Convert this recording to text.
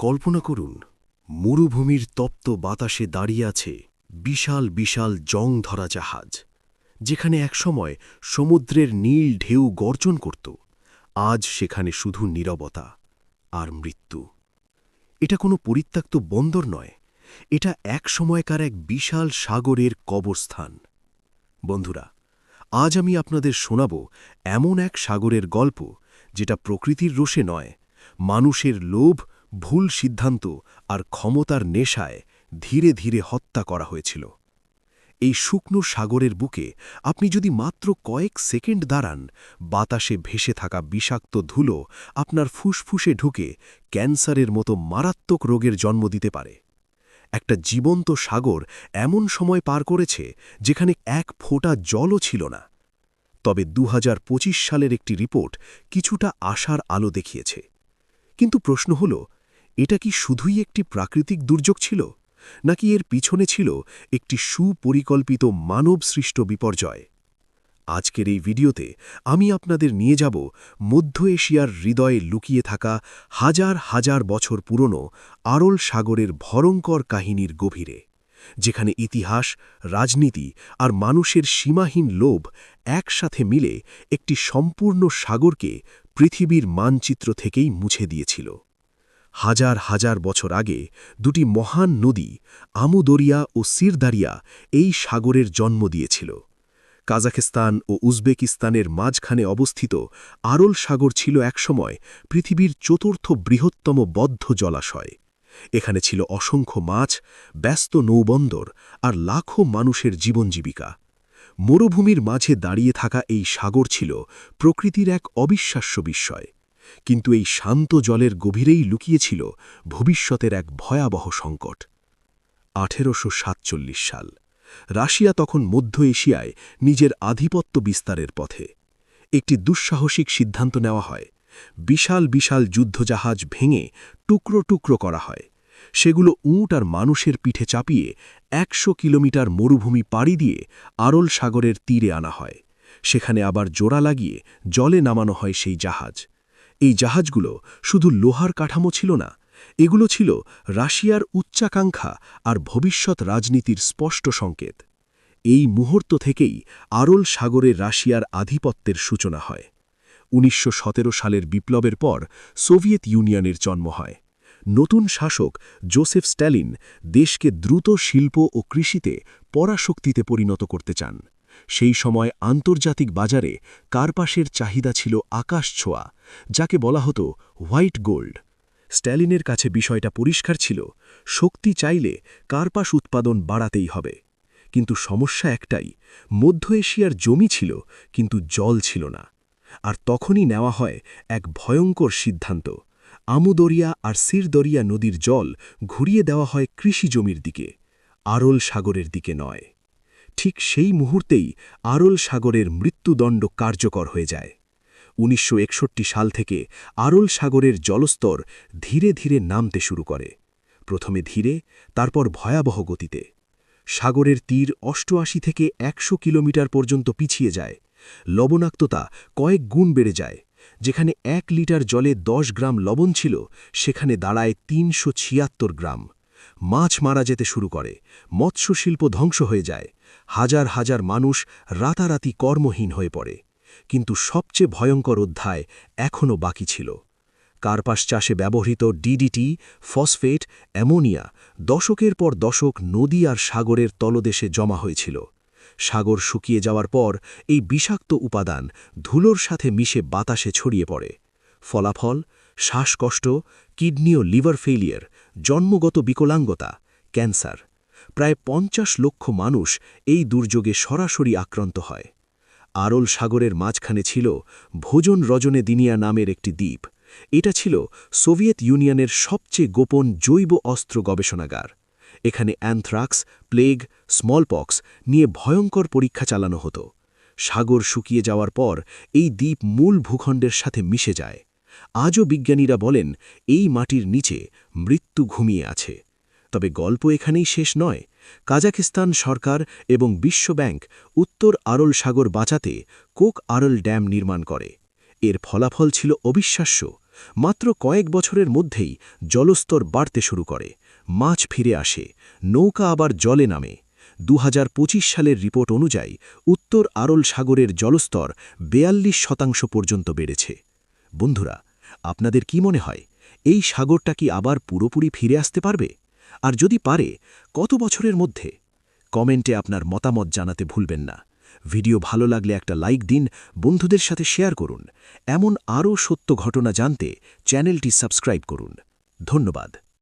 কল্পনা করুন, মরুভূমির তপ্ত বাতাসে দাঁড়িয়ে আছে বিশাল বিশাল জং-ধরা জাহাজ, যেখানে একসময় সমুদ্রের নীল ঢেউ গর্জন করত। আজ সেখানে শুধু নীরবতা আর মৃত্যু। এটা কোনো পরিত্যক্ত বন্দর নয়, এটা একসময়কার এক বিশাল সাগরের কবরস্থান। বন্ধুরা, আজ আমি আপনাদের শোনাব এমন এক সাগরের গল্প, যেটা প্রকৃতির রোষে নয়, মানুষের লোভ, ভুল সিদ্ধান্ত আর ক্ষমতার নেশায় ধীরে ধীরে হত্যা করা হয়েছিল। এই শুকনো সাগরের বুকে আপনি যদি মাত্র কয়েক সেকেন্ড দাঁড়ান, বাতাসে ভেসে থাকা বিষাক্ত ধুলো আপনার ফুসফুসে ঢুকে ক্যান্সারের মতো মারাত্মক রোগের জন্ম দিতে পারে। একটা জীবন্ত সাগর এমন সময় পার করেছে যেখানে এক ফোঁটা জলও ছিল না। তবে ২০২৫ সালের একটি রিপোর্ট কিছুটা আশার আলো দেখিয়েছে। কিন্তু প্রশ্ন হল, এটা কি শুধুই একটি প্রাকৃতিক দুর্যোগ ছিল, নাকি এর পিছনে ছিল একটি সুপরিকল্পিত মানবসৃষ্ট বিপর্যয়? আজকের এই ভিডিওতে আমি আপনাদের নিয়ে যাব মধ্য এশিয়ার হৃদয়ে লুকিয়ে থাকা হাজার হাজার বছর পুরনো আরল সাগরের ভয়ঙ্কর কাহিনীর গভীরে, যেখানে ইতিহাস, রাজনীতি আর মানুষের সীমাহীন লোভ একসাথে মিলে একটি সম্পূর্ণ সাগরকে পৃথিবীর মানচিত্র থেকেই মুছে দিয়েছিল। হাজার হাজার বছর আগে দুটি মহান নদী, আমু দরিয়া ও সির দারিয়া, এই সাগরের জন্ম দিয়েছিল। কাজাখস্তান ও উজবেকিস্তানের মাঝখানে অবস্থিত আরল সাগর ছিল একসময় পৃথিবীর চতুর্থ বৃহত্তম বদ্ধ জলাশয়। এখানে ছিল অসংখ্য মাছ, ব্যস্ত নৌবন্দর আর লাখো মানুষের জীবনজীবিকা। মরুভূমির মাঝে দাঁড়িয়ে থাকা এই সাগর ছিল প্রকৃতির এক অবিশ্বাস্য বিস্ময়। কিন্তু এই শান্ত জলের গভীরেই লুকিয়েছিল ভবিষ্যতের এক ভয়াবহ সংকট। ১৮৪৭ সাল। রাশিয়া তখন মধ্য এশিয়ায় নিজের আধিপত্য বিস্তারের পথে। একটি দুঃসাহসিক সিদ্ধান্ত নেওয়া হয়। বিশাল বিশাল যুদ্ধজাহাজ ভেঙে টুকরো টুকরো করা হয়। সেগুলো উট আর মানুষের পিঠে চাপিয়ে ১০০ কিলোমিটার মরুভূমি পাড়ি দিয়ে আরল সাগরের তীরে আনা হয়। সেখানে আবার জোড়া লাগিয়ে জলে নামানো হয় সেই জাহাজ। এই জাহাজগুলো শুধু লোহার কাঠামো ছিল না, এগুলো ছিল রাশিয়ার উচ্চাকাঙ্ক্ষা আর ভবিষ্যৎ রাজনীতির স্পষ্ট সংকেত। এই মুহূর্ত থেকেই আরল সাগরে রাশিয়ার আধিপত্যের সূচনা হয়। ১৯১৭ সালের বিপ্লবের পর সোভিয়েত ইউনিয়নের জন্ম হয়। নতুন শাসক জোসেফ স্ট্যালিন দেশকে দ্রুত শিল্প ও কৃষিতে পরাশক্তিতে পরিণত করতে চান। সেই সময় আন্তর্জাতিক বাজারে কার্পাসের চাহিদা ছিল আকাশছোঁয়া, যাকে বলা হতো হোয়াইট গোল্ড। স্ট্যালিনের কাছে বিষয়টা পরিষ্কার ছিল, শক্তি চাইলে কার্পাস উৎপাদন বাড়াতেই হবে। কিন্তু সমস্যা একটাই, মধ্য এশিয়ার জমি ছিল কিন্তু জল ছিল না। আর তখনই নেওয়া হয় এক ভয়ঙ্কর সিদ্ধান্ত। আমু দরিয়া আর সির দরিয়া নদীর জল ঘুরিয়ে দেওয়া হয় কৃষি জমির দিকে, আরল সাগরের দিকে নয়। ঠিক সেই মুহূর্তেই আরল সাগরের মৃত্যুদণ্ড কার্যকর হয়ে যায়। ১৯৬১ সাল থেকে আরল সাগরের জলস্তর ধীরে ধীরে নামতে শুরু করে। প্রথমে ধীরে, তারপর ভয়াবহ গতিতে। সাগরের তীর ৮৮ থেকে ১০০ কিলোমিটার পর্যন্ত পিছিয়ে যায়। লবণাক্ততা কয়েক গুণ বেড়ে যায়। যেখানে ১ লিটার জলে ১০ গ্রাম লবণ ছিল, সেখানে দাঁড়ায় ৩৭৬ গ্রাম। মাছ মারা যেতে শুরু করে, মৎস্যশিল্প ধ্বংস হয়ে যায়, হাজার হাজার মানুষ রাতারাতি কর্মহীন হয়ে পড়ে। কিন্তু সবচেয়ে ভয়ঙ্কর অধ্যায় এখনও বাকি ছিল। কার্পাস চাষে ব্যবহৃত ডিডিটি, ফসফেট, অ্যামোনিয়া দশকের পর দশক নদী আর সাগরের তলদেশে জমা হয়েছিল। সাগর শুকিয়ে যাওয়ার পর এই বিষাক্ত উপাদান ধুলোর সাথে মিশে বাতাসে ছড়িয়ে পড়ে। ফলাফল: শ্বাসকষ্ট, কিডনি ও লিভার ফেইলিয়ার, জন্মগত বিকলাঙ্গতা, ক্যান্সার। প্রায় ৫০ লক্ষ মানুষ এই দুর্যোগে সরাসরি আক্রান্ত হয়। আরল সাগরের মাঝখানে ছিল ভোজন রজনে দিনিয়া নামের একটি দ্বীপ। এটা ছিল সোভিয়েত ইউনিয়নের সবচেয়ে গোপন জৈব অস্ত্র গবেষণাগার। এখানে অ্যানথ্রাক্স, প্লেগ, স্মলপক্স নিয়ে ভয়ঙ্কর পরীক্ষা চালানো হতো। সাগর শুকিয়ে যাওয়ার পর এই দ্বীপ মূল ভূখণ্ডের সাথে মিশে যায়। আজও বিজ্ঞানীরা বলেন, এই মাটির নিচে মৃত্যু ঘুমিয়ে আছে। তবে গল্প এখানেই শেষ নয়। কাজাখস্তান সরকার এবং বিশ্বব্যাংক উত্তর আরল সাগর বাঁচাতে কোক আরল ড্যাম নির্মাণ করে। এর ফলাফল ছিল অবিশ্বাস্য। মাত্র কয়েক বছরের মধ্যেই জলস্তর বাড়তে শুরু করে, মাছ ফিরে আসে, নৌকা আবার জলে নামে। ২০২৫ সালের রিপোর্ট অনুযায়ী উত্তর আরল সাগরের জলস্তর ৪২% পর্যন্ত বেড়েছে। বন্ধুরা, আপনাদের কি মনে হয়, এই সাগরটা কি আবার পুরোপুরি ফিরে আসতে পারবে? আর যদি পারে, কত বছরের মধ্যে? কমেন্টে আপনার মতামত জানাতে ভুলবেন না। ভিডিও ভালো লাগলে একটা লাইক দিন, বন্ধুদের সাথে শেয়ার করুন। এমন আরও সত্য ঘটনা জানতে চ্যানেলটি সাবস্ক্রাইব করুন। ধন্যবাদ।